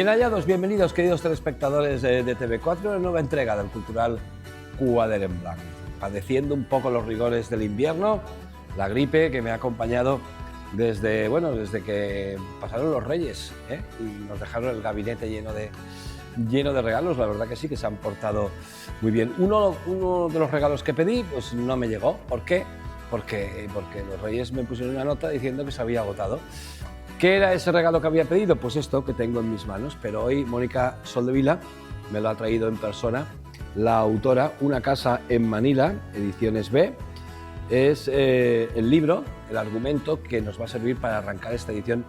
Bien hallados, bienvenidos queridos telespectadores de TV4 a la nueva entrega del Cultural Quadern en Blanc. Padeciendo un poco los rigores del invierno, la gripe que me ha acompañado desde que pasaron los Reyes, y nos dejaron el gabinete lleno de regalos. La verdad que sí, que se han portado muy bien. Uno de los regalos que pedí pues no me llegó. ¿Por qué? Porque los Reyes me pusieron una nota diciendo que se había agotado. ¿Qué era ese regalo que había pedido? Pues esto que tengo en mis manos, pero hoy Mónica Soldevila me lo ha traído en persona. La autora, Una casa en Manila, Ediciones B, es el libro, el argumento que nos va a servir para arrancar esta edición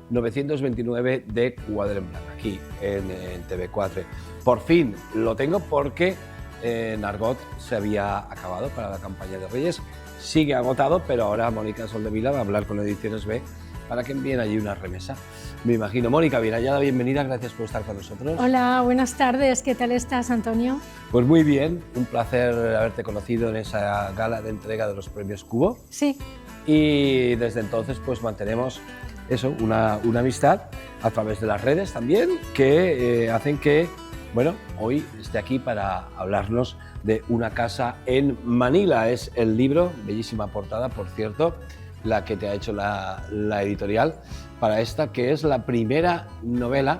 929 de Quadern en Blanc, aquí en TV4. Por fin lo tengo porque en Argot se había acabado para la campaña de Reyes. Sigue agotado, pero ahora Mónica Soldevila va a hablar con Ediciones B para que envíen allí una remesa. Me imagino. Mónica, bien hallada, bienvenida, gracias por estar con nosotros. Hola, buenas tardes, ¿qué tal estás, Antonio? Pues muy bien, un placer haberte conocido en esa gala de entrega de los premios Cubo. Sí. Y desde entonces pues mantenemos eso, una amistad a través de las redes también, que hacen que, bueno, hoy esté aquí para hablarnos de Una casa en Manila. Es el libro, bellísima portada, por cierto, la que te ha hecho la editorial para esta, que es la primera novela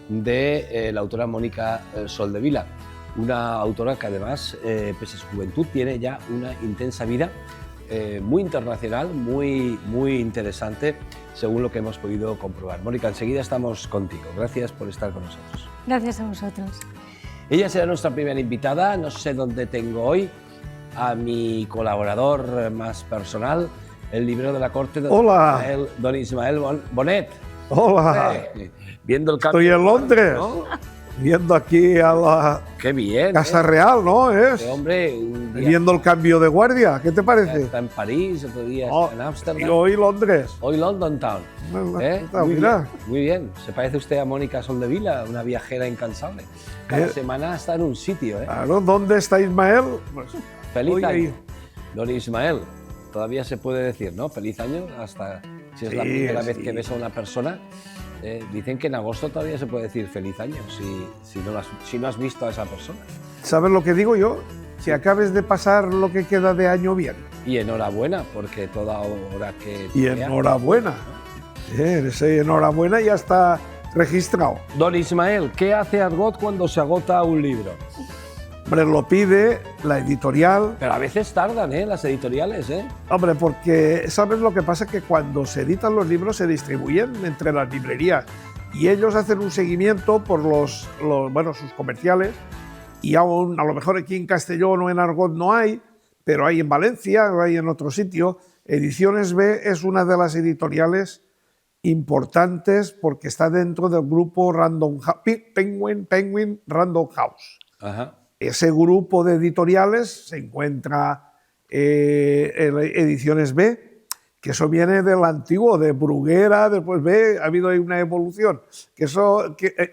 de la autora Mónica Soldevila, una autora que además, pese a su juventud, tiene ya una intensa vida muy internacional, muy interesante, según lo que hemos podido comprobar. Mónica, enseguida estamos contigo. Gracias por estar con nosotros. Gracias a vosotros. Ella será nuestra primera invitada. No sé dónde tengo hoy a mi colaborador más personal, el librero de la corte de don Ismael Bonet. Hola. Viendo el cambio. Estoy en Londres, ¿no? Viendo aquí a la Qué bien, Casa Real, ¿no? Este hombre, viendo el cambio de guardia, ¿qué te parece? Está en París, otro día está en Ámsterdam. Y hoy Londres. Hoy London Town. Muy bien. Se parece usted a Mónica Soldevila, una viajera incansable. Cada semana está en un sitio. Claro, ¿dónde está Ismael? Pues, feliz año, don Ismael. Todavía se puede decir, ¿no? Feliz año, hasta si es la primera vez que ves a una persona. Dicen que en agosto todavía se puede decir feliz año, si no has visto a esa persona. ¿Sabes lo que digo yo? Si acabes de pasar lo que queda de año bien. Y enhorabuena, porque toda hora que... Y enhorabuena. Enhorabuena, ya está registrado. Don Ismael, ¿qué hace Argot cuando se agota un libro? Hombre, lo pide la editorial. Pero a veces tardan, las editoriales, Hombre, porque ¿sabes lo que pasa? Que cuando se editan los libros se distribuyen entre las librerías y ellos hacen un seguimiento por sus comerciales, y aún a lo mejor aquí en Castellón o en Argot no hay, pero hay en Valencia o hay en otro sitio. Ediciones B es una de las editoriales importantes porque está dentro del grupo Penguin Random House. Ajá. Ese grupo de editoriales se encuentra en Ediciones B, que eso viene del antiguo, de Bruguera, después B, ha habido ahí una evolución.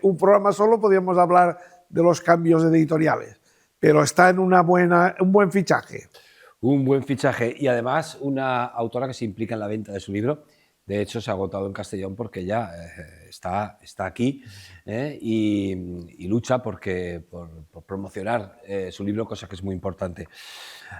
Un programa solo podríamos hablar de los cambios editoriales, pero está en un buen fichaje. Un buen fichaje, y además una autora que se implica en la venta de su libro. De hecho, se ha agotado en Castellón porque ya está aquí y lucha por promocionar su libro, cosa que es muy importante.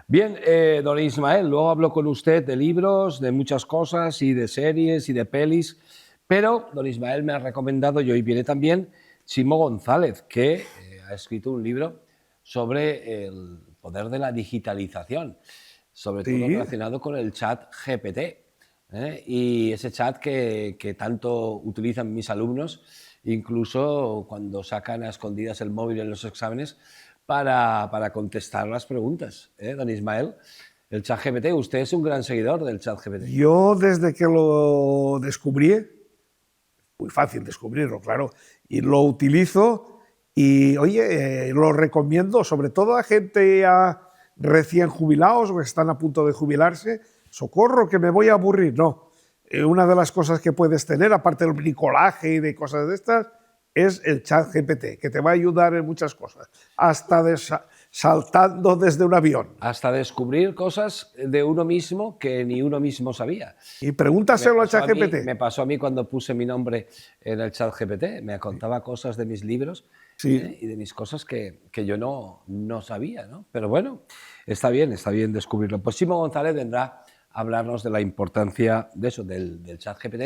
Bien, don Ismael, luego hablo con usted de libros, de muchas cosas, y de series y de pelis, pero don Ismael me ha recomendado, y hoy viene también, Chimo González, que ha escrito un libro sobre el poder de la digitalización, sobre todo relacionado con el chat GPT. Y ese chat que tanto utilizan mis alumnos, incluso cuando sacan a escondidas el móvil en los exámenes para contestar las preguntas. Don Ismael, el chat GPT, usted es un gran seguidor del chat GPT. Yo desde que lo descubrí, muy fácil descubrirlo, claro, y lo utilizo y, oye, lo recomiendo sobre todo a gente ya recién jubilados o que están a punto de jubilarse. Socorro, que me voy a aburrir. No. Una de las cosas que puedes tener, aparte del bricolaje y de cosas de estas, es el chat GPT, que te va a ayudar en muchas cosas. Hasta saltando desde un avión. Hasta descubrir cosas de uno mismo que ni uno mismo sabía. Y pregúntaselo a ChatGPT. Me pasó a mí cuando puse mi nombre en el ChatGPT. Me contaba cosas de mis libros Sí. y de mis cosas que yo no sabía, ¿no? Pero bueno, está bien descubrirlo. Pues Ximo González vendrá a hablarnos de la importancia de eso, del ChatGPT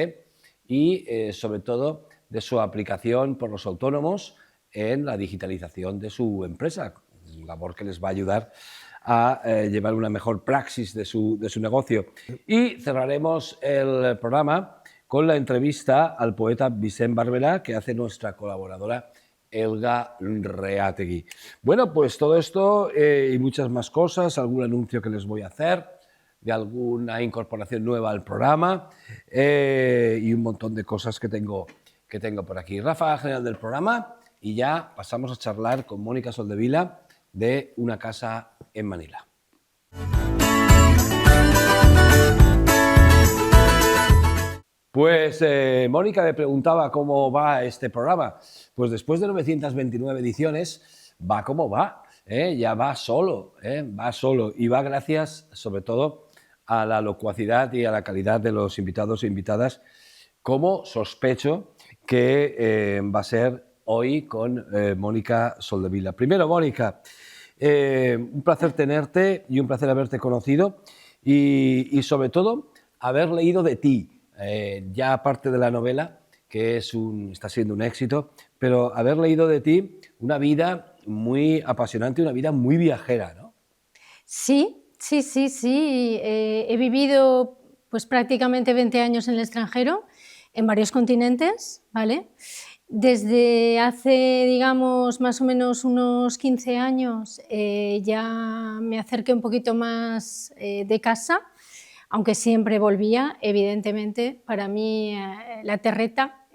y sobre todo de su aplicación por los autónomos en la digitalización de su empresa, labor que les va a ayudar a llevar una mejor praxis de su negocio. Y cerraremos el programa con la entrevista al poeta Vicent Barberá, que hace nuestra colaboradora Elga Reategui. Bueno, pues todo esto y muchas más cosas, algún anuncio que les voy a hacer, de alguna incorporación nueva al programa y un montón de cosas que tengo por aquí. Ráfaga general del programa y ya pasamos a charlar con Mónica Soldevila de Una casa en Manila. Pues Mónica me preguntaba cómo va este programa. Pues después de 929 ediciones, va como va, ya va solo, y va gracias sobre todo a la locuacidad y a la calidad de los invitados e invitadas, como sospecho que va a ser hoy con Mónica Soldevila. Primero, Mónica, un placer tenerte y un placer haberte conocido y sobre todo haber leído de ti, ya aparte de la novela, que está siendo un éxito, pero haber leído de ti una vida muy apasionante, una vida muy viajera, ¿no? Sí. He vivido pues prácticamente 20 años en el extranjero, en varios continentes, ¿vale? Desde hace, digamos, más o menos unos 15 años ya me acerqué un poquito más de casa, aunque siempre volvía, evidentemente. Para mí, la terreta,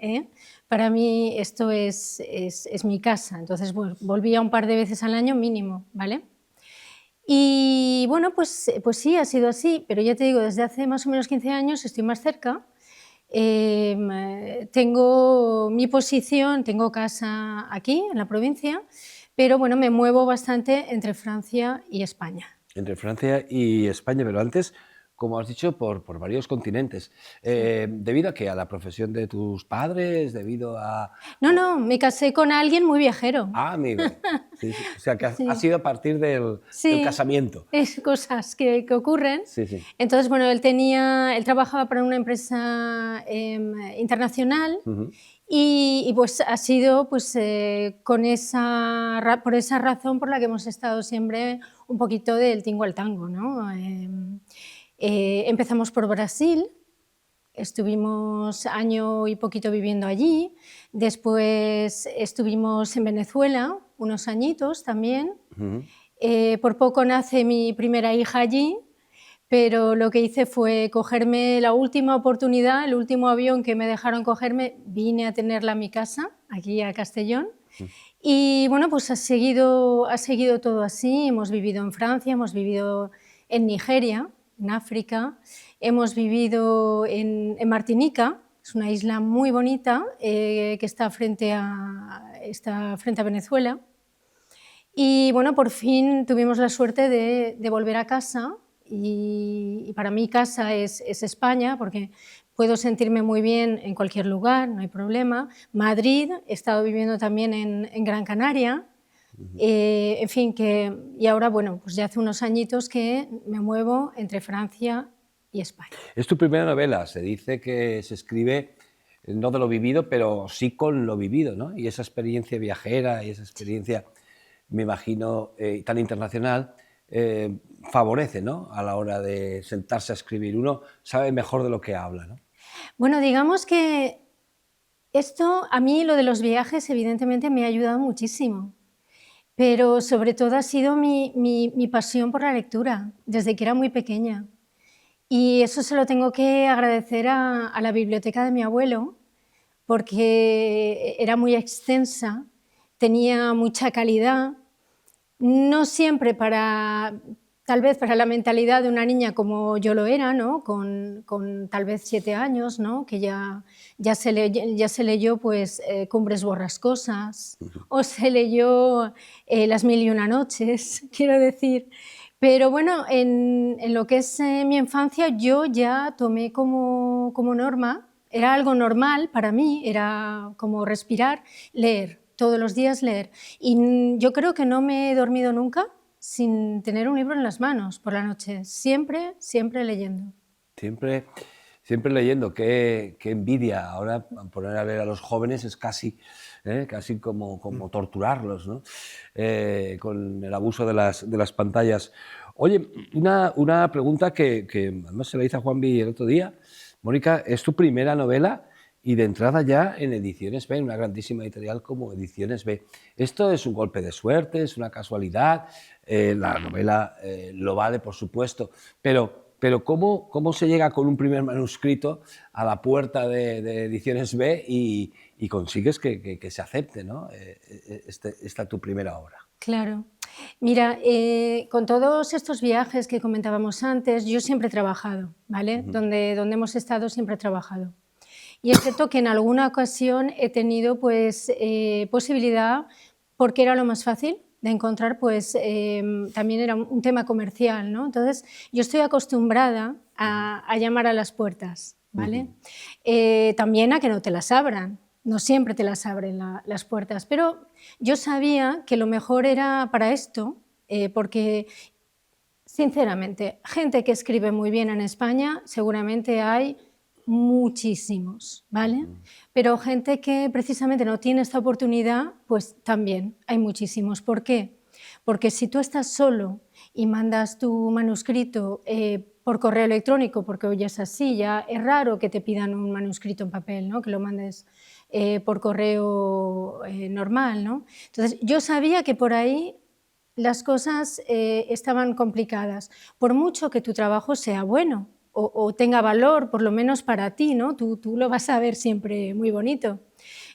para mí esto es mi casa. Entonces, bueno, volvía un par de veces al año mínimo, ¿vale? Y bueno, pues sí, ha sido así, pero ya te digo, desde hace más o menos 15 años estoy más cerca. Tengo mi posición, tengo casa aquí, en la provincia, pero bueno, me muevo bastante entre Francia y España. Entre Francia y España, pero antes, como has dicho, por varios continentes. ¿Debido a qué? ¿A la profesión de tus padres? ¿Debido a...? No, me casé con alguien muy viajero. Ah, amigo. Sí. O sea, que Sí. ha sido a partir del casamiento. Es cosas que ocurren. Sí. Entonces, bueno, él trabajaba para una empresa internacional. Uh-huh. Y pues ha sido pues, por esa razón por la que hemos estado siempre un poquito del tingo al tango, ¿no? Empezamos por Brasil, estuvimos año y poquito viviendo allí, después estuvimos en Venezuela unos añitos también. Uh-huh. Por poco nace mi primera hija allí, pero lo que hice fue cogerme la última oportunidad, el último avión que me dejaron cogerme, vine a tenerla a mi casa, aquí a Castellón. Y bueno, pues ha seguido todo así. Hemos vivido en Francia, hemos vivido en Nigeria, en África, hemos vivido en Martinica, es una isla muy bonita que está frente a Venezuela. Y bueno, por fin tuvimos la suerte de volver a casa. Y para mí casa es España, porque puedo sentirme muy bien en cualquier lugar, no hay problema. Madrid, he estado viviendo también en Gran Canaria. Uh-huh. En fin, y ahora, bueno, pues ya hace unos añitos que me muevo entre Francia y España. Es tu primera novela, se dice que se escribe no de lo vivido, pero sí con lo vivido, ¿no? Y esa experiencia viajera y esa experiencia, me imagino, tan internacional, favorece, ¿no? A la hora de sentarse a escribir. Uno sabe mejor de lo que habla, ¿no? Bueno, digamos que a mí lo de los viajes evidentemente me ha ayudado muchísimo, pero sobre todo ha sido mi pasión por la lectura, desde que era muy pequeña. Y eso se lo tengo que agradecer a la biblioteca de mi abuelo, porque era muy extensa, tenía mucha calidad, no siempre para tal vez para la mentalidad de una niña como yo lo era, ¿no? Con tal vez 7 años, ¿no? Que ya se leyó pues, Cumbres borrascosas, o se leyó Las mil y una noches, quiero decir. Pero bueno, en lo que es mi infancia, yo ya tomé como norma, era algo normal para mí, era como respirar, leer, todos los días leer. Y yo creo que no me he dormido nunca sin tener un libro en las manos por la noche, siempre, siempre leyendo. Siempre, siempre leyendo, qué envidia. Ahora poner a leer a los jóvenes es casi como torturarlos, ¿no? Con el abuso de las pantallas. Oye, una pregunta que además se la hice a Juanvi el otro día. Mónica, es tu primera novela y de entrada ya en Ediciones B, una grandísima editorial como Ediciones B. ¿Esto es un golpe de suerte, es una casualidad? La novela lo vale, por supuesto, pero ¿cómo se llega con un primer manuscrito a la puerta de Ediciones B y consigues que se acepte, ¿no? Esta tu primera obra? Claro. Mira, con todos estos viajes que comentábamos antes, yo siempre he trabajado, ¿vale? Donde hemos estado siempre he trabajado. Y es cierto que en alguna ocasión he tenido pues, posibilidad, porque era lo más fácil de encontrar, pues también era un tema comercial, ¿no? Entonces, yo estoy acostumbrada a llamar a las puertas, ¿vale? También a que no te las abran, no siempre te las abren las puertas, pero yo sabía que lo mejor era para esto, porque, sinceramente, gente que escribe muy bien en España, seguramente hay muchísimos, ¿vale? Pero gente que precisamente no tiene esta oportunidad, pues también hay muchísimos. ¿Por qué? Porque si tú estás solo y mandas tu manuscrito por correo electrónico, porque hoy es así, ya es raro que te pidan un manuscrito en papel, ¿no? Que lo mandes por correo normal, ¿no? Entonces, yo sabía que por ahí las cosas estaban complicadas, por mucho que tu trabajo sea bueno, o tenga valor, por lo menos para ti, ¿no? Tú lo vas a ver siempre muy bonito.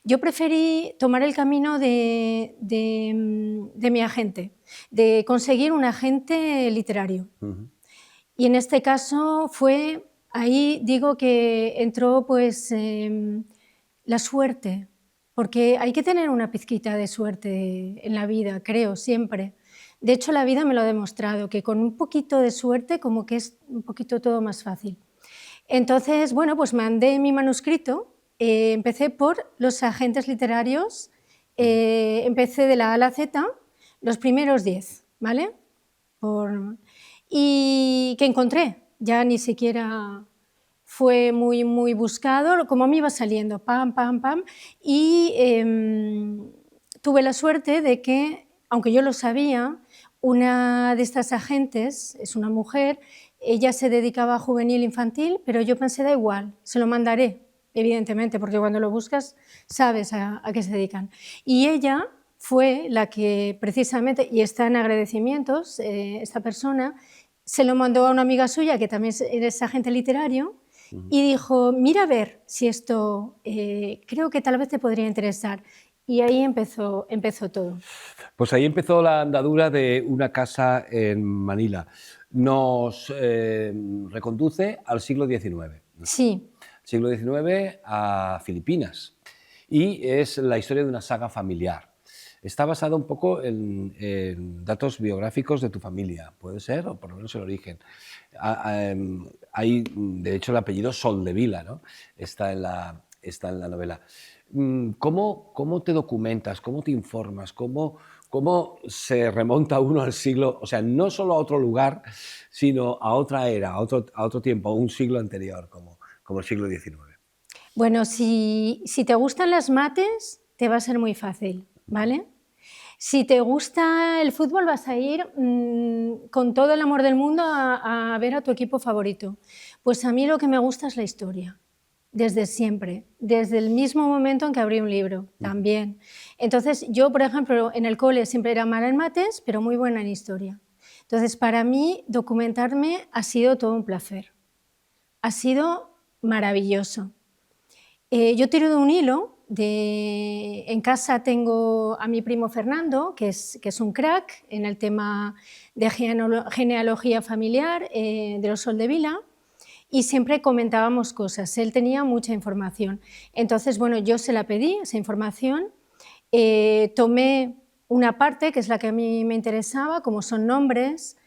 Yo preferí tomar el camino de mi agente, de conseguir un agente literario. Y en este caso fue, ahí digo que entró pues la suerte, porque hay que tener una pizquita de suerte en la vida, creo, siempre. De hecho, la vida me lo ha demostrado, que con un poquito de suerte como que es un poquito todo más fácil. Entonces, bueno, pues mandé mi manuscrito, empecé por los agentes literarios, empecé de la A a la Z, los primeros 10, ¿vale? Y que encontré, ya ni siquiera fue muy, muy buscado, como a mí iba saliendo, pam, pam, pam, y tuve la suerte de que, aunque yo lo sabía, una de estas agentes, es una mujer, ella se dedicaba a juvenil infantil, pero yo pensé, da igual, se lo mandaré, evidentemente, porque cuando lo buscas sabes a qué se dedican. Y ella fue la que precisamente, y está en agradecimientos, esta persona, se lo mandó a una amiga suya, que también es agente literario, y dijo, mira a ver si esto creo que tal vez te podría interesar. Y ahí empezó todo. Pues ahí empezó la andadura de Una casa en Manila. Nos reconduce al siglo XIX. Sí. Siglo XIX a Filipinas. Y es la historia de una saga familiar. Está basada un poco en datos biográficos de tu familia, ¿puede ser? O por lo menos el origen. Hay, de hecho, el apellido Soldevila, ¿no? Está en la novela. ¿Cómo te documentas? ¿Cómo te informas? ¿Cómo se remonta uno al siglo? O sea, no solo a otro lugar, sino a otra era, a otro tiempo, a un siglo anterior, como el siglo XIX. Bueno, si te gustan las mates, te va a ser muy fácil, ¿vale? Si te gusta el fútbol, vas a ir con todo el amor del mundo a ver a tu equipo favorito. Pues a mí lo que me gusta es la historia, desde siempre, desde el mismo momento en que abrí un libro, también. Entonces, yo, por ejemplo, en el cole siempre era mala en mates, pero muy buena en historia. Entonces, para mí, documentarme ha sido todo un placer. Ha sido maravilloso. Yo tiro de un hilo en casa tengo a mi primo Fernando, que es un crack en el tema de genealogía familiar de los Soldevila, y siempre comentábamos cosas. Él tenía mucha información. Entonces, bueno, yo se la pedí, esa información, tomé una parte, que es la que a mí me interesaba, como son nombres,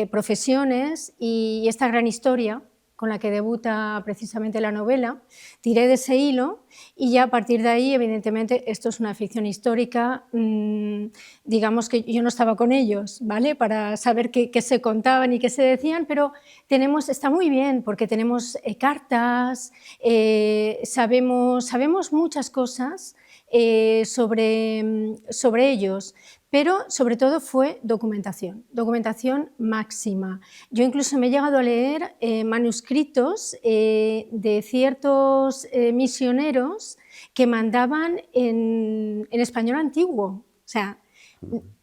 profesiones y esta gran historia con la que debuta precisamente la novela, tiré de ese hilo y ya a partir de ahí, evidentemente, esto es una ficción histórica, digamos que yo no estaba con ellos, ¿vale? Para saber qué se contaban y qué se decían, pero está muy bien porque tenemos cartas, sabemos muchas cosas sobre ellos, pero sobre todo fue documentación máxima. Yo incluso me he llegado a leer manuscritos de ciertos misioneros que mandaban en español antiguo, o sea,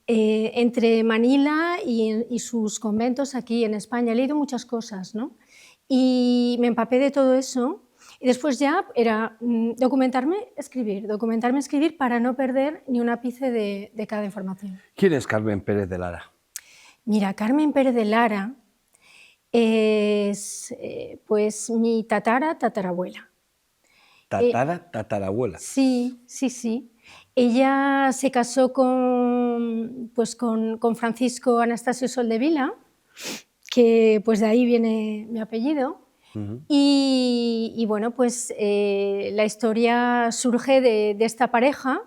entre Manila y sus conventos aquí en España. He leído muchas cosas, ¿no? Y me empapé de todo eso. Y después ya era documentarme, escribir para no perder ni un ápice de cada información. ¿Quién es Carmen Pérez de Lara? Mira, Carmen Pérez de Lara es pues mi tatarabuela. Tatarabuela. Sí. Ella se casó con Francisco Anastasio Soldevila, que pues de ahí viene mi apellido. Y bueno, pues la historia surge de esta pareja.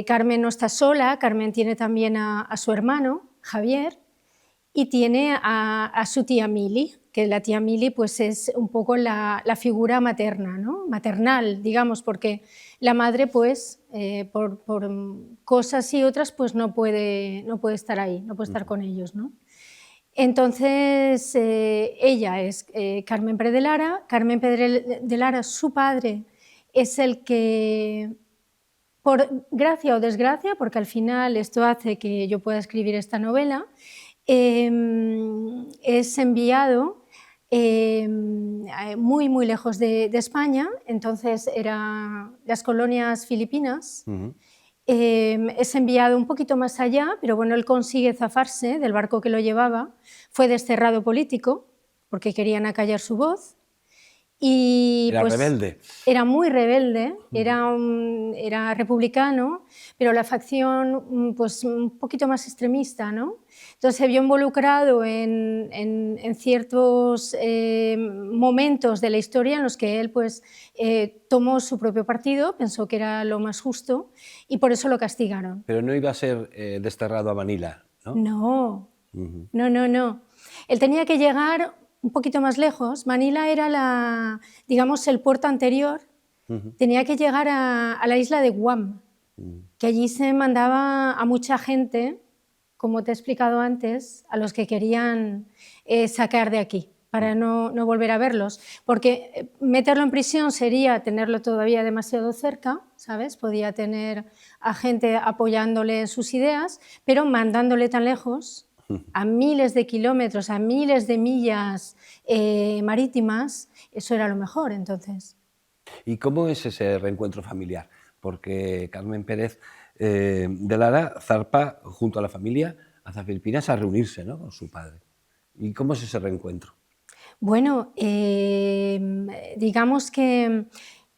Carmen no está sola, Carmen tiene también a su hermano, Javier, y tiene a su tía Mili, que la tía Mili pues es un poco la figura materna, ¿no? Maternal, digamos, porque la madre pues por cosas y otras pues no puede estar ahí, no puede estar con ellos, ¿no? Entonces, ella es Carmen Pérez de Lara. Carmen Pérez de Lara, su padre, es el que, por gracia o desgracia, porque al final esto hace que yo pueda escribir esta novela, es enviado muy lejos de España, entonces eran las colonias filipinas. Es enviado un poquito más allá, pero bueno, él consigue zafarse del barco que lo llevaba, fue desterrado político porque querían acallar su voz. Y, era pues, rebelde. Era muy rebelde, era republicano, pero la facción pues, un poquito más extremista, ¿no? Entonces se vio involucrado en ciertos momentos de la historia en los que él pues, tomó su propio partido, pensó que era lo más justo y por eso lo castigaron. Pero no iba a ser desterrado a Manila, ¿no? No. Él tenía que llegar un poquito más lejos. Manila era digamos, el puerto anterior. Tenía que llegar a la isla de Guam, que allí se mandaba a mucha gente, como te he explicado antes, a los que querían sacar de aquí, para no volver a verlos. Porque meterlo en prisión sería tenerlo todavía demasiado cerca, ¿sabes? Podía tener a gente apoyándole en sus ideas, pero mandándole tan lejos, a miles de kilómetros, a miles de millas marítimas, eso era lo mejor entonces. ¿Y cómo es ese reencuentro familiar? Porque Carmen Pérez de Lara zarpa junto a la familia hacia Filipinas a reunirse, ¿no?, con su padre. ¿Y cómo es ese reencuentro? Bueno, digamos que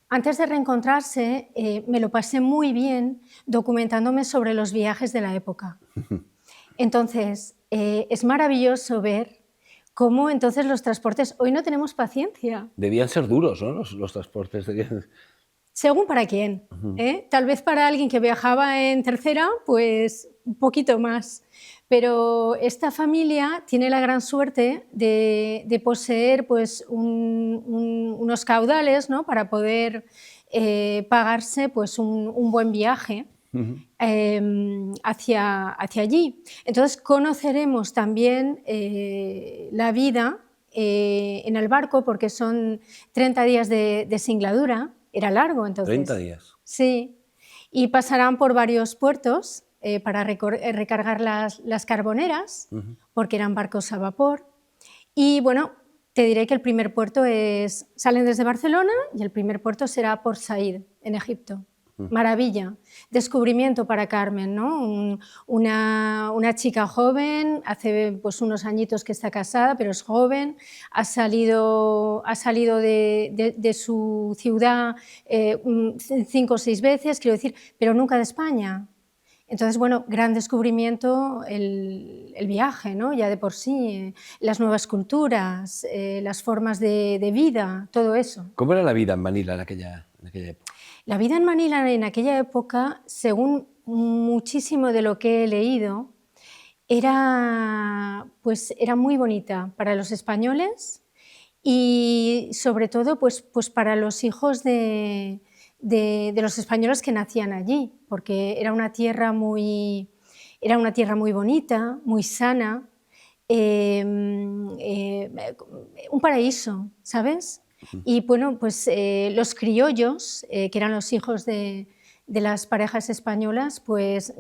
antes de reencontrarse me lo pasé muy bien documentándome sobre los viajes de la época. Entonces, es maravilloso ver cómo entonces los transportes, hoy no tenemos paciencia. Debían ser duros, ¿no?, los transportes. Según para quién. Tal vez para alguien que viajaba en tercera, pues un poquito más. Pero esta familia tiene la gran suerte de poseer pues, unos caudales, ¿no?, para poder pagarse pues, un buen viaje hacia allí. Entonces conoceremos también la vida en el barco, porque son 30 días de singladura. Era largo entonces. 30 días. Sí, y pasarán por varios puertos para recargar las carboneras, porque eran barcos a vapor. Y bueno, te diré que el primer puerto salen desde Barcelona y el primer puerto será Port Said, en Egipto. maravilla, descubrimiento para Carmen, ¿no? Una chica joven, hace pues unos añitos que está casada, pero es joven, ha salido de su ciudad 5 o 6 veces, quiero decir, pero nunca de España. Entonces, bueno, gran descubrimiento el viaje, ¿no? Ya de por sí, las nuevas culturas, las formas de vida, todo eso. ¿Cómo era la vida en Manila en aquella época? La vida en Manila en aquella época, según muchísimo de lo que he leído, era muy bonita para los españoles y sobre todo pues para los hijos de los españoles que nacían allí, porque era una tierra muy bonita, muy sana, un paraíso, ¿sabes? Y bueno, pues los criollos, que eran los hijos de las parejas españolas, pues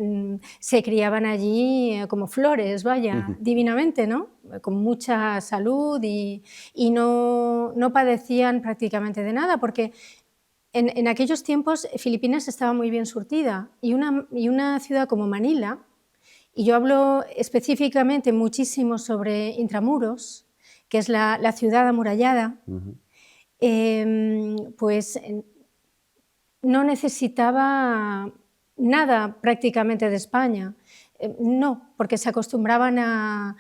se criaban allí como flores, vaya, divinamente, ¿no? Con mucha salud y no padecían prácticamente de nada, porque en aquellos tiempos Filipinas estaba muy bien surtida y una ciudad como Manila, y yo hablo específicamente muchísimo sobre Intramuros, que es la ciudad amurallada, pues no necesitaba nada prácticamente de España. No, porque se acostumbraban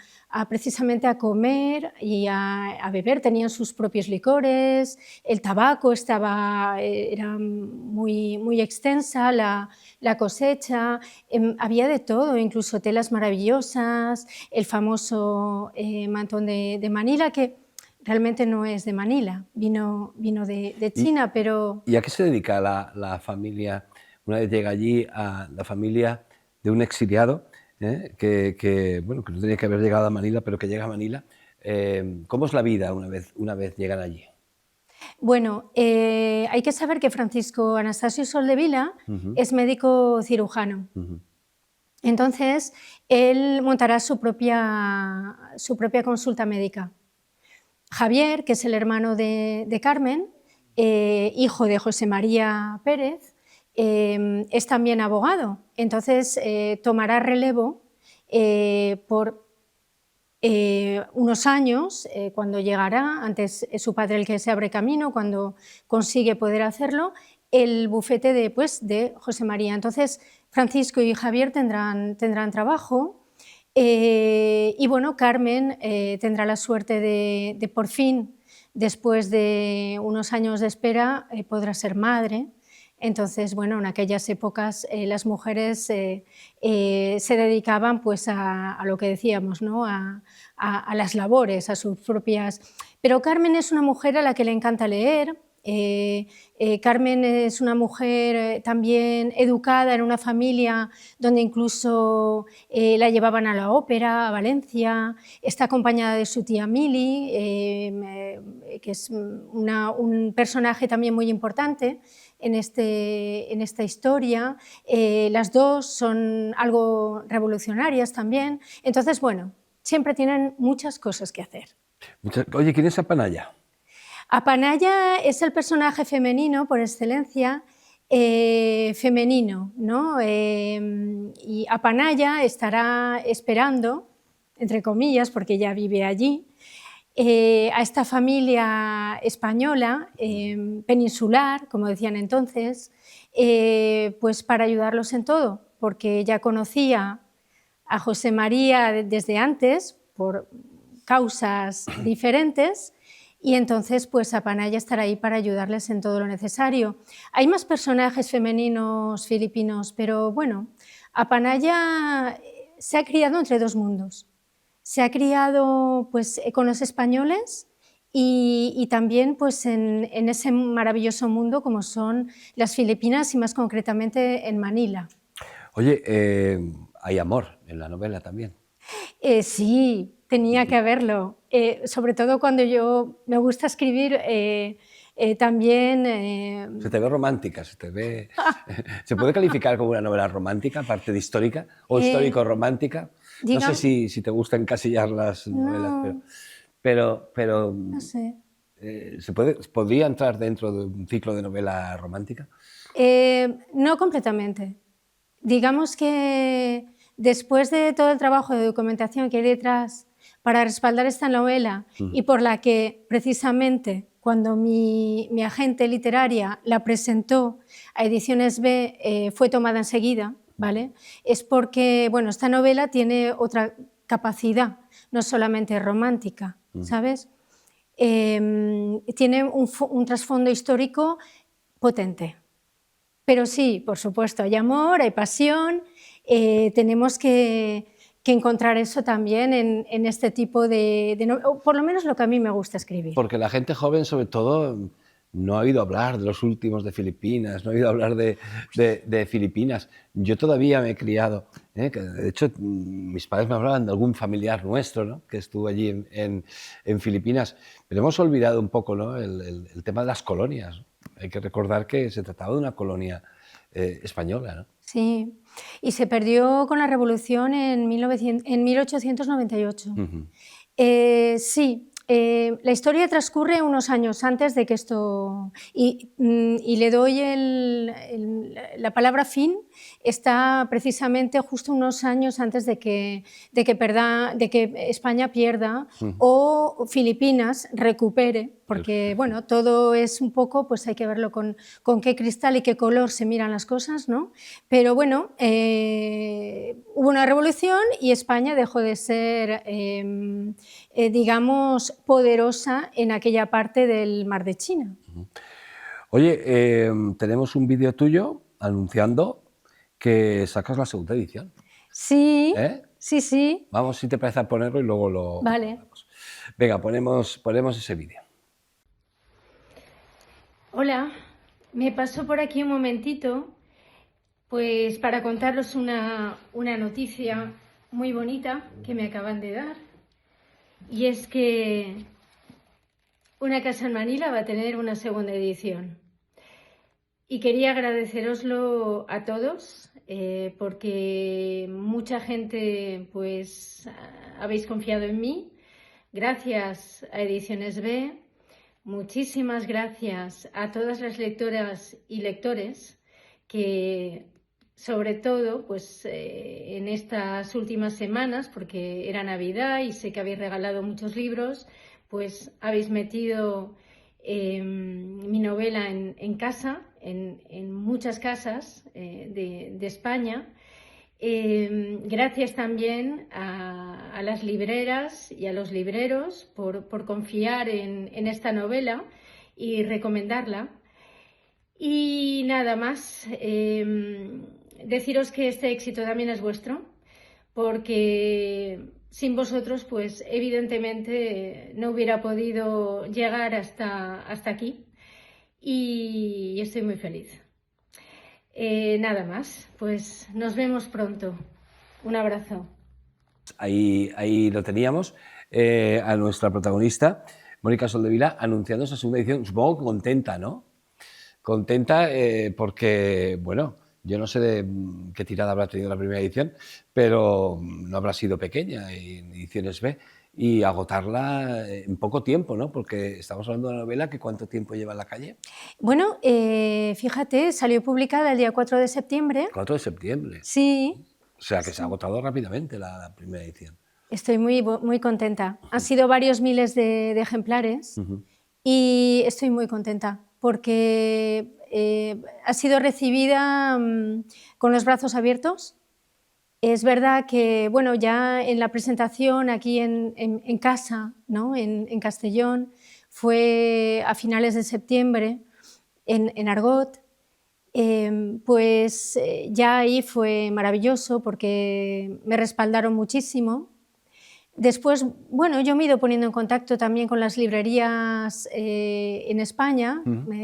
precisamente a comer y a beber, tenían sus propios licores, el tabaco era muy extensa, la cosecha, había de todo, incluso telas maravillosas, el famoso mantón de Manila, que realmente no es de Manila, vino de China, pero... ¿Y a qué se dedica la familia, una vez llega allí, a la familia de un exiliado, que no tenía que haber llegado a Manila, pero que llega a Manila? ¿Cómo es la vida una vez llegan allí? Bueno, hay que saber que Francisco Anastasio Soldevila es médico cirujano. Entonces, él montará su propia consulta médica. Javier, que es el hermano de Carmen, hijo de José María Pérez, es también abogado. Entonces, tomará relevo por unos años, cuando llegará, antes es su padre el que se abre camino, cuando consigue poder hacerlo, el bufete de José María. Entonces, Francisco y Javier tendrán trabajo. Y bueno, Carmen tendrá la suerte de por fin, después de unos años de espera, podrá ser madre. Entonces, bueno, en aquellas épocas las mujeres se dedicaban pues a lo que decíamos, ¿no? a las labores, a sus propias... Pero Carmen es una mujer a la que le encanta leer. Carmen es una mujer también educada en una familia donde incluso la llevaban a la ópera, a Valencia, está acompañada de su tía Mili, que es un personaje también muy importante en esta historia. Las dos son algo revolucionarias también, entonces bueno, siempre tienen muchas cosas que hacer. Oye, ¿quién es Apanaya? Apanaya es el personaje femenino por excelencia, femenino, ¿no? Y Apanaya estará esperando, entre comillas, porque ella vive allí, a esta familia española, peninsular, como decían entonces, pues para ayudarlos en todo, porque ella conocía a José María desde antes, por causas diferentes, y entonces pues Apanaya estará ahí para ayudarles en todo lo necesario. Hay más personajes femeninos filipinos, pero bueno, Apanaya se ha criado entre dos mundos. Se ha criado pues con los españoles y también pues en ese maravilloso mundo como son las Filipinas y más concretamente en Manila. Oye, hay amor en la novela también. Sí, tenía que haberlo, sobre todo cuando me gusta escribir también... Se te ve romántica, se te puede calificar como una novela romántica, aparte de histórica, o histórico-romántica. No sé si te gusta encasillar las novelas, pero no sé. ¿podría entrar dentro de un ciclo de novela romántica? No completamente. Digamos que después de todo el trabajo de documentación que hay detrás para respaldar esta novela y por la que precisamente cuando mi agente literaria la presentó a Ediciones B fue tomada enseguida, ¿vale? Es porque, bueno, esta novela tiene otra capacidad, no solamente romántica, ¿sabes? Tiene un trasfondo histórico potente. Pero sí, por supuesto, hay amor, hay pasión, tenemos que encontrar eso también en este tipo o por lo menos lo que a mí me gusta escribir. Porque la gente joven, sobre todo, no ha oído hablar de los últimos de Filipinas, no ha oído hablar de Filipinas. Yo todavía me he criado, que de hecho mis padres me hablaban de algún familiar nuestro, ¿no?, que estuvo allí en Filipinas, pero hemos olvidado un poco, ¿no?, el tema de las colonias. Hay que recordar que se trataba de una colonia española, ¿no? Sí, y se perdió con la Revolución en 1898. Sí, la historia transcurre unos años antes de que esto... Y le doy la palabra fin, está precisamente justo unos años antes de que España pierda o Filipinas recupere, porque bueno, todo es un poco, pues hay que verlo con qué cristal y qué color se miran las cosas, ¿no? Pero bueno, hubo una revolución y España dejó de ser, digamos, poderosa en aquella parte del Mar de China. Oye, tenemos un vídeo tuyo anunciando que sacas la segunda edición. Sí, ¿Eh? sí, sí. Vamos, si te parece, a ponerlo y luego lo... Vale. Venga, ponemos ese vídeo. Hola, me paso por aquí un momentito, pues para contaros una noticia muy bonita que me acaban de dar. Y es que Una casa en Manila va a tener una segunda edición. Y quería agradeceroslo a todos, porque mucha gente pues habéis confiado en mí. Gracias a Ediciones B, muchísimas gracias a todas las lectoras y lectores que, sobre todo, pues en estas últimas semanas, porque era Navidad y sé que habéis regalado muchos libros, pues habéis metido mi novela en casa, en muchas casas de España. Gracias también a las libreras y a los libreros por confiar en esta novela y recomendarla. Y nada más, deciros que este éxito también es vuestro, porque sin vosotros, pues evidentemente no hubiera podido llegar hasta aquí, y estoy muy feliz. Nada más, pues nos vemos pronto. Un abrazo. Ahí lo teníamos, a nuestra protagonista, Mónica Soldevila, anunciando esa segunda edición, supongo que contenta, ¿no? Contenta porque, bueno, yo no sé de qué tirada habrá tenido la primera edición, pero no habrá sido pequeña en Ediciones B, y agotarla en poco tiempo, ¿no? Porque estamos hablando de una novela que ¿cuánto tiempo lleva en la calle? Bueno, fíjate, salió publicada el día 4 de septiembre. 4 de septiembre. Sí. O sea, que se ha agotado rápidamente la primera edición. Estoy muy contenta. Han sido varios miles de ejemplares y estoy muy contenta porque ha sido recibida con los brazos abiertos. Es verdad que, bueno, ya en la presentación aquí en casa, ¿no?, en Castellón, fue a finales de septiembre en Argot. Pues ya ahí fue maravilloso porque me respaldaron muchísimo. Después, bueno, yo me he ido poniendo en contacto también con las librerías en España,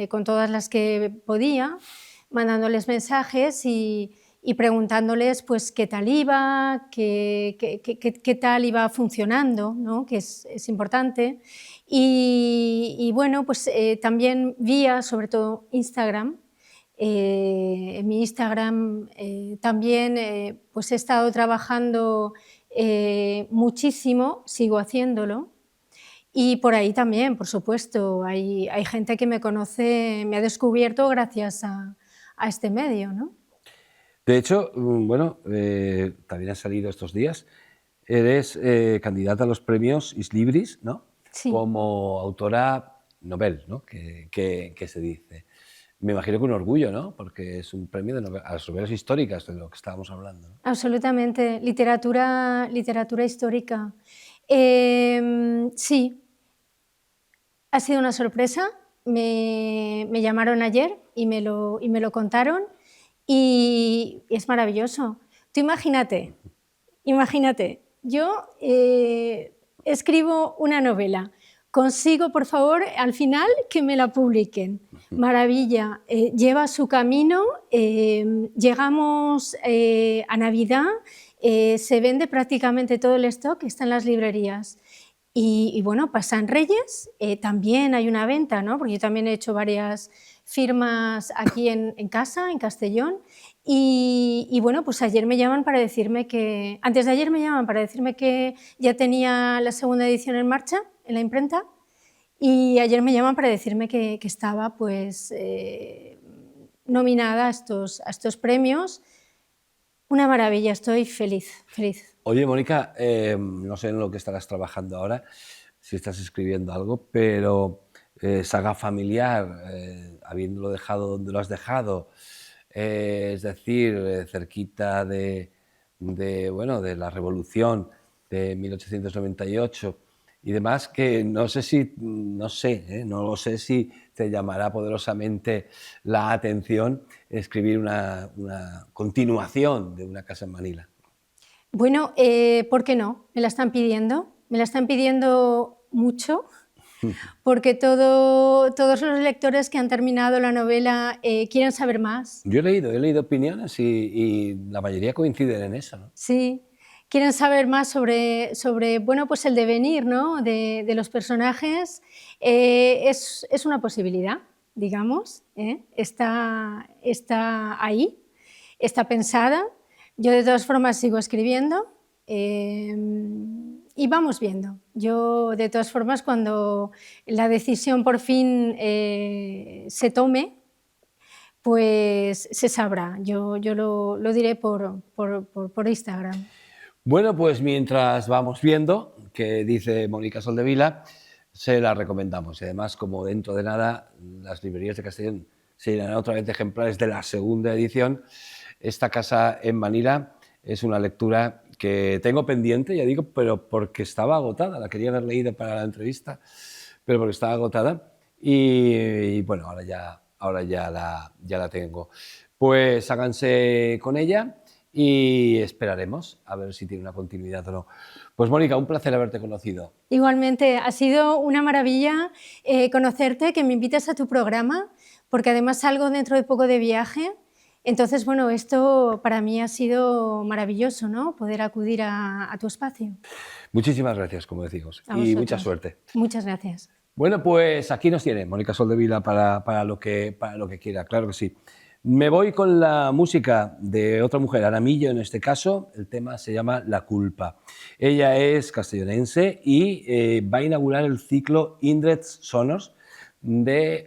con todas las que podía, mandándoles mensajes y preguntándoles pues qué tal iba, qué tal iba funcionando, ¿no?, que es importante. Y bueno, pues también vía, sobre todo Instagram. En mi Instagram también pues he estado trabajando muchísimo, sigo haciéndolo, y por ahí también, por supuesto, hay gente que me conoce, me ha descubierto gracias a a este medio, ¿no? De hecho, bueno, también ha salido estos días, eres candidata a los premios Is Libris, ¿no? Sí. Como autora novel, ¿no? Que se dice. Me imagino que un orgullo, ¿no? Porque es un premio a las novelas históricas, de lo que estábamos hablando, ¿no? Absolutamente, literatura histórica. Sí, ha sido una sorpresa. Me llamaron ayer y me lo contaron y es maravilloso. Tú imagínate, yo escribo una novela, consigo, por favor, al final que me la publiquen. Maravilla, lleva su camino, llegamos a Navidad, se vende prácticamente todo el stock, está en las librerías. Y bueno, pasan Reyes, también hay una venta, ¿no? Porque yo también he hecho varias firmas aquí en casa, en Castellón, y bueno, pues ayer me llaman para decirme que, antes de ayer me llaman para decirme que ya tenía la segunda edición en marcha, en la imprenta, y ayer me llaman para decirme que estaba pues nominada a estos premios. Una maravilla, estoy feliz. Oye, Mónica, no sé en lo que estarás trabajando ahora, si estás escribiendo algo, pero saga familiar, habiéndolo dejado donde lo has dejado, es decir, cerquita de la Revolución de 1898 y demás, que no lo sé si te llamará poderosamente la atención escribir una continuación de Una casa en Manila. Bueno, ¿por qué no? Me la están pidiendo mucho, porque todos los lectores que han terminado la novela quieren saber más. Yo he leído opiniones y la mayoría coinciden en eso, ¿no? Sí, quieren saber más sobre bueno, pues el devenir, ¿no? de los personajes. Es una posibilidad, digamos, está ahí, está pensada. Yo de todas formas sigo escribiendo y vamos viendo. Yo de todas formas cuando la decisión por fin se tome, pues se sabrá. Yo lo diré por Instagram. Bueno, pues mientras vamos viendo qué dice Mónica Soldevila, se la recomendamos. Y además, como dentro de nada las librerías de Castellón se llenarán otra vez de ejemplares de la segunda edición, Esta casa en Manila es una lectura que tengo pendiente, ya digo, pero porque estaba agotada. La quería haber leído para la entrevista, pero porque estaba agotada. Y bueno, ahora ya la tengo. Pues háganse con ella y esperaremos a ver si tiene una continuidad o no. Pues Mónica, un placer haberte conocido. Igualmente, ha sido una maravilla conocerte, que me invites a tu programa, porque además salgo dentro de poco de viaje. Entonces, bueno, esto para mí ha sido maravilloso, ¿no? Poder acudir a tu espacio. Muchísimas gracias, como decimos, y mucha suerte. Muchas gracias. Bueno, pues aquí nos tiene Mónica Soldevila para lo que quiera, claro que sí. Me voy con la música de otra mujer, Ana Millo en este caso. El tema se llama La culpa. Ella es castellonense y va a inaugurar el ciclo Indrets Sonors,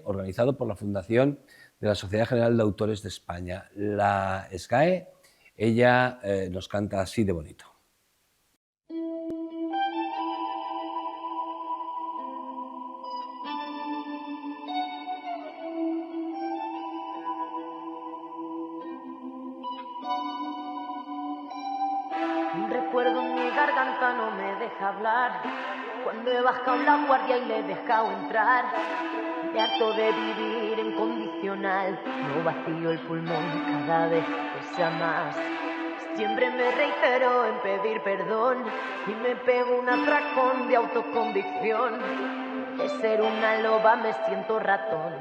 organizado por la Fundación de la Sociedad General de Autores de España, la SGAE. Ella nos canta así de bonito. Un recuerdo en mi garganta no me deja hablar, cuando he bajado la guardia y le he dejado entrar. Me harto de vivir en condicional, no vacío el pulmón cada vez pesa más. Siempre me reitero en pedir perdón y me pego un atracón de autoconvicción. De ser una loba me siento ratón,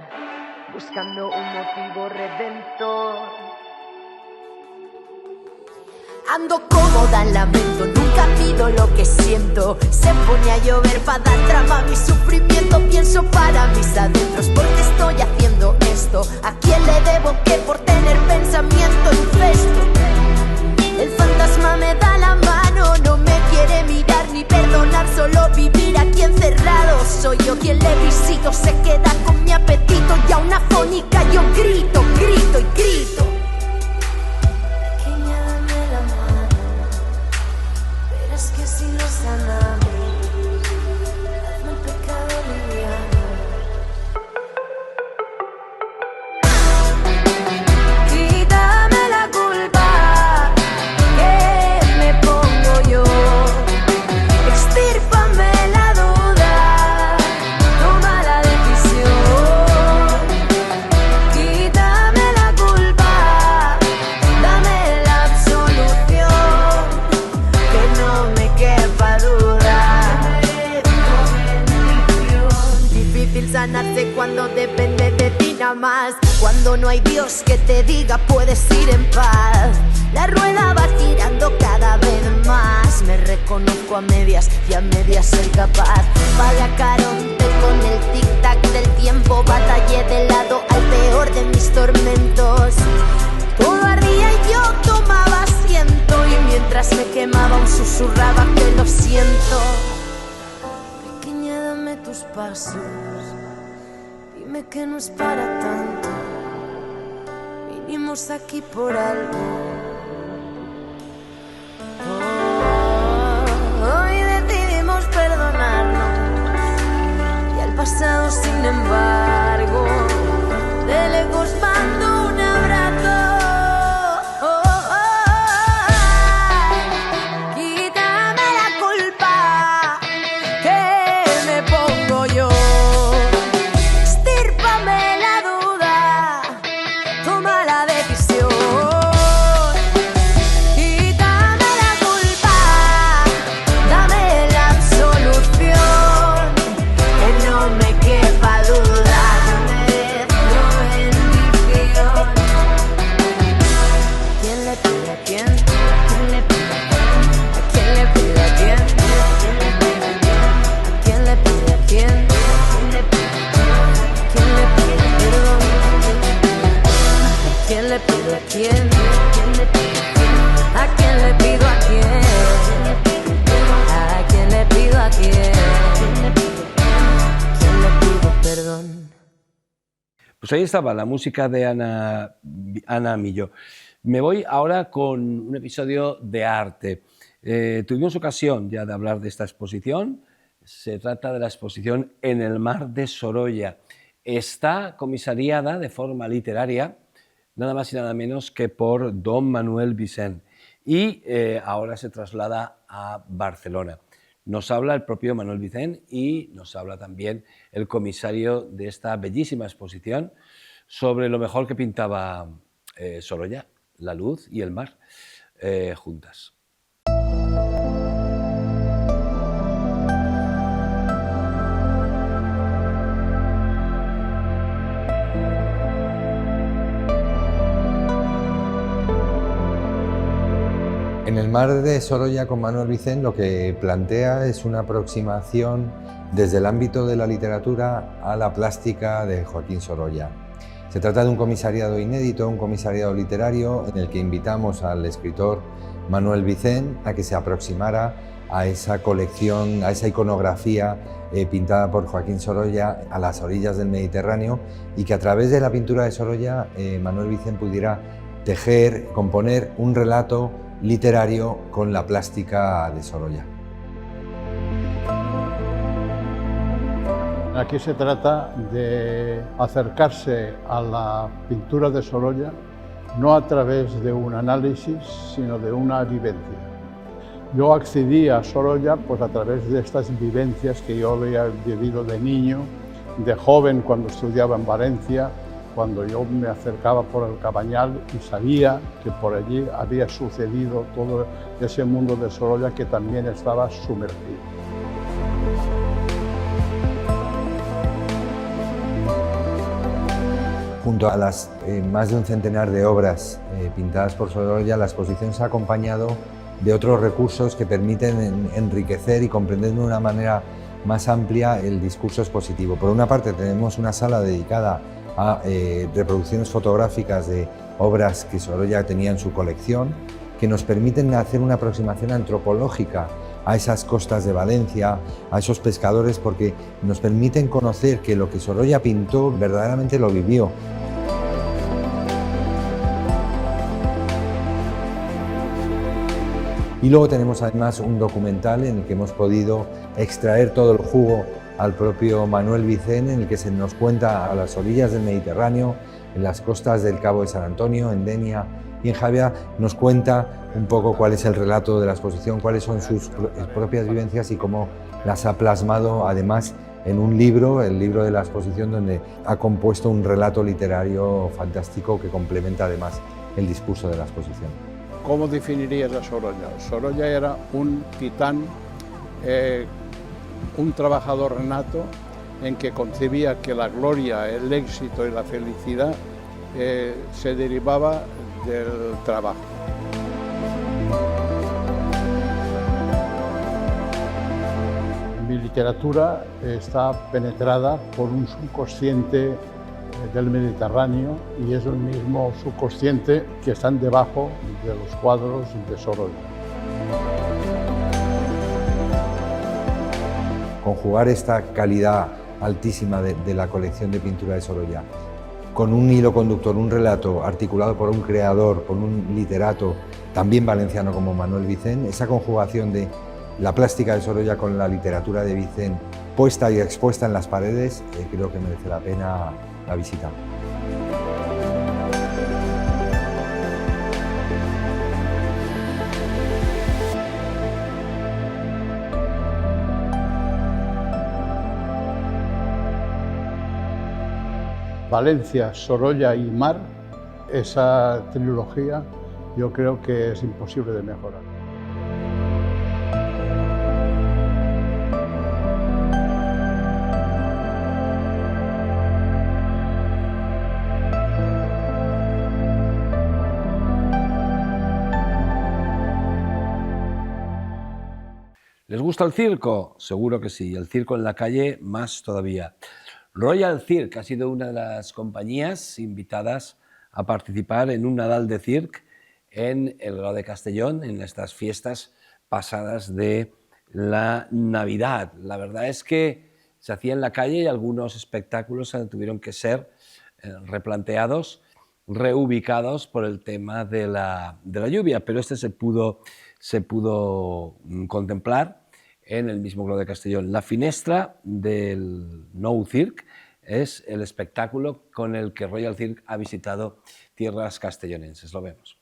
buscando un motivo redentor. Ando cómoda en lamento, nunca pido lo que siento. Se pone a llover para dar trama a mi sufrimiento. Pienso para mis adentros, ¿por qué estoy haciendo esto? ¿A quién le debo qué por tener pensamiento infesto? El fantasma me da la mano, no me quiere mirar ni perdonar, solo vivir aquí encerrado. Soy yo quien le pisa necesito se queda con mi apetito. Y a una fónica yo grito, grito y grito. Pequeña, dame la mano, verás que si lo sanamos, hazme el pecado liviano. Quítame la culpa que me pongo yo. Extírpame la duda, toma la decisión. Quítame la culpa, dame la absolución, que no me quepa duda. Difícil sanarse cuando depende de ti nada más, cuando no hay Dios que te diga puedes ir en paz. La rueda va girando cada vez más, me reconozco a medias y a medias soy capaz. Vaya Caronte con el tic-tac del tiempo, batallé de lado al peor de mis tormentos. Todo ardía y yo tomaba asiento, y mientras me quemaba aún susurraba que lo siento. Pequeña, dame tus pasos, dime que no es para tanto, vinimos aquí por algo. Hoy decidimos perdonarnos y al pasado sin embargo de lejos mando un abrazo. Quítame la culpa que me pongo yo. Extírpame la duda, toma la decisión. Quítame la culpa, dame la absolución, que no me quepa duda, no bendición. ¿Quién le pide a quién? ¿Quién le pide a quién? ¿A quién le pide a quién? ¿A quién le pide a quién? ¿A quién le pide perdón? ¿A quién le pide a quién? ¿A quién le pido a quién? ¿A quién le pido a quién? ¿A quién le pido perdón? Pues ahí estaba la música de Ana Millo. Me voy ahora con un episodio de arte. Tuvimos ocasión ya de hablar de esta exposición. Se trata de la exposición En el mar de Sorolla. Está comisariada de forma literaria, nada más y nada menos que por don Manuel Vicent, y ahora se traslada a Barcelona. Nos habla el propio Manuel Vicent y nos habla también el comisario de esta bellísima exposición sobre lo mejor que pintaba Sorolla, la luz y el mar juntas. En el mar de Sorolla con Manuel Vicent lo que plantea es una aproximación desde el ámbito de la literatura a la plástica de Joaquín Sorolla. Se trata de un comisariado inédito, un comisariado literario en el que invitamos al escritor Manuel Vicent a que se aproximara a esa colección, a esa iconografía pintada por Joaquín Sorolla a las orillas del Mediterráneo, y que a través de la pintura de Sorolla Manuel Vicent pudiera tejer, componer un relato literario con la plástica de Sorolla. Aquí se trata de acercarse a la pintura de Sorolla no a través de un análisis, sino de una vivencia. Yo accedí a Sorolla pues, a través de estas vivencias que yo había vivido de niño, de joven cuando estudiaba en Valencia, cuando yo me acercaba por el Cabañal y sabía que por allí había sucedido todo ese mundo de Sorolla que también estaba sumergido. Junto a las más de un centenar de obras pintadas por Sorolla, la exposición se ha acompañado de otros recursos que permiten enriquecer y comprender de una manera más amplia el discurso expositivo. Por una parte tenemos una sala dedicada a reproducciones fotográficas de obras que Sorolla tenía en su colección, que nos permiten hacer una aproximación antropológica a esas costas de Valencia, a esos pescadores, porque nos permiten conocer que lo que Sorolla pintó verdaderamente lo vivió. Y luego tenemos además un documental en el que hemos podido extraer todo el jugo al propio Manuel Vicent, en el que se nos cuenta a las orillas del Mediterráneo, en las costas del Cabo de San Antonio, en Denia y en Javia, nos cuenta un poco cuál es el relato de la exposición, cuáles son sus propias vivencias y cómo las ha plasmado además en un libro, el libro de la exposición, donde ha compuesto un relato literario fantástico que complementa además el discurso de la exposición. ¿Cómo definirías a Sorolla? Sorolla era un titán, un trabajador nato en que concebía que la gloria, el éxito y la felicidad se derivaba del trabajo. Mi literatura está penetrada por un subconsciente del Mediterráneo y es el mismo subconsciente que están debajo de los cuadros de Sorolla. Conjugar esta calidad altísima de la colección de pintura de Sorolla con un hilo conductor, un relato articulado por un creador, por un literato también valenciano como Manuel Vicent, esa conjugación de la plástica de Sorolla con la literatura de Vicent puesta y expuesta en las paredes, creo que merece la pena la visita. Valencia, Sorolla y Mar, esa trilogía yo creo que es imposible de mejorar. ¿Les gusta el circo? Seguro que sí, el circo en la calle más todavía. Royal Cirque ha sido una de las compañías invitadas a participar en un Nadal de Cirque en el Grau de Castellón, en estas fiestas pasadas de la Navidad. La verdad es que se hacía en la calle y algunos espectáculos tuvieron que ser replanteados, reubicados por el tema de la lluvia, pero este se pudo contemplar en el mismo Grau de Castellón. La finestra del Nou Cirque es el espectáculo con el que Royal Cirque ha visitado tierras castellonenses. Lo vemos.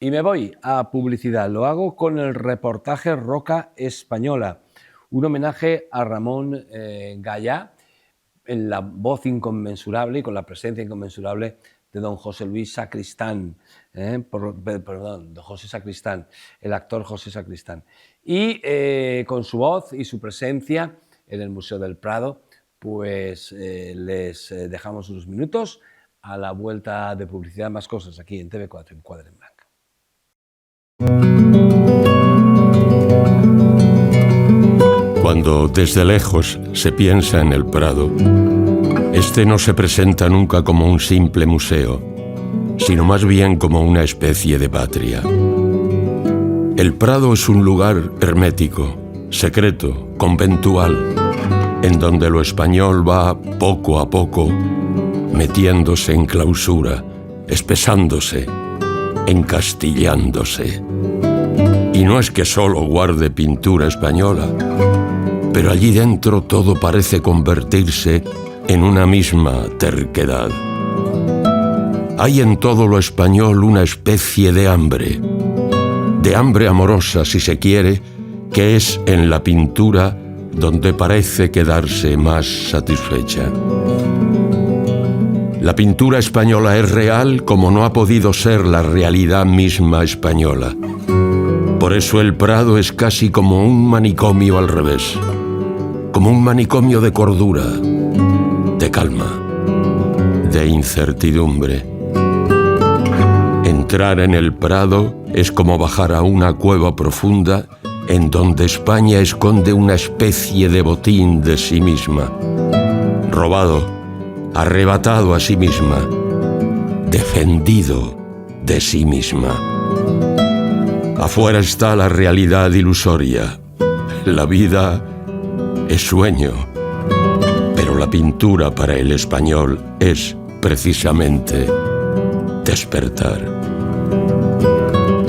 Y me voy a publicidad. Lo hago con el reportaje Roca Española, un homenaje a Ramón Gallá, en la voz inconmensurable y con la presencia inconmensurable de don José Luis Sacristán, perdón, de José Sacristán, el actor José Sacristán. Y con su voz y su presencia en el Museo del Prado, pues les dejamos unos minutos. A la vuelta de publicidad, más cosas aquí en TV4, en Cuadre en Blanco. Cuando desde lejos se piensa en el Prado, este no se presenta nunca como un simple museo, sino más bien como una especie de patria. El Prado es un lugar hermético, secreto, conventual, en donde lo español va poco a poco metiéndose en clausura, espesándose, encastillándose. Y no es que solo guarde pintura española, pero allí dentro todo parece convertirse en una misma terquedad. Hay en todo lo español una especie de hambre amorosa si se quiere, que es en la pintura donde parece quedarse más satisfecha. La pintura española es real como no ha podido ser la realidad misma española. Por eso el Prado es casi como un manicomio al revés, como un manicomio de cordura, de calma, de incertidumbre. Entrar en el Prado es como bajar a una cueva profunda en donde España esconde una especie de botín de sí misma, robado, arrebatado a sí misma, defendido de sí misma. Afuera está la realidad ilusoria. La vida es sueño, pero la pintura para el español es precisamente despertar.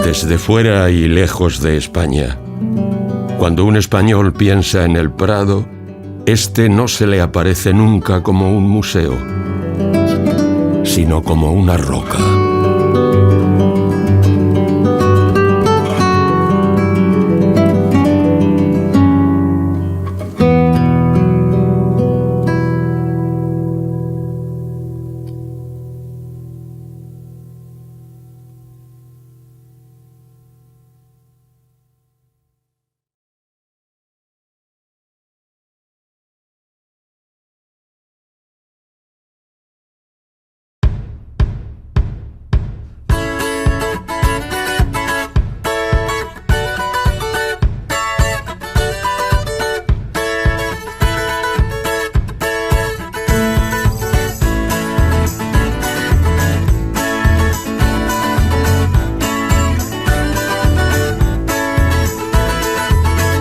Desde fuera y lejos de España, cuando un español piensa en el Prado, este no se le aparece nunca como un museo, sino como una roca.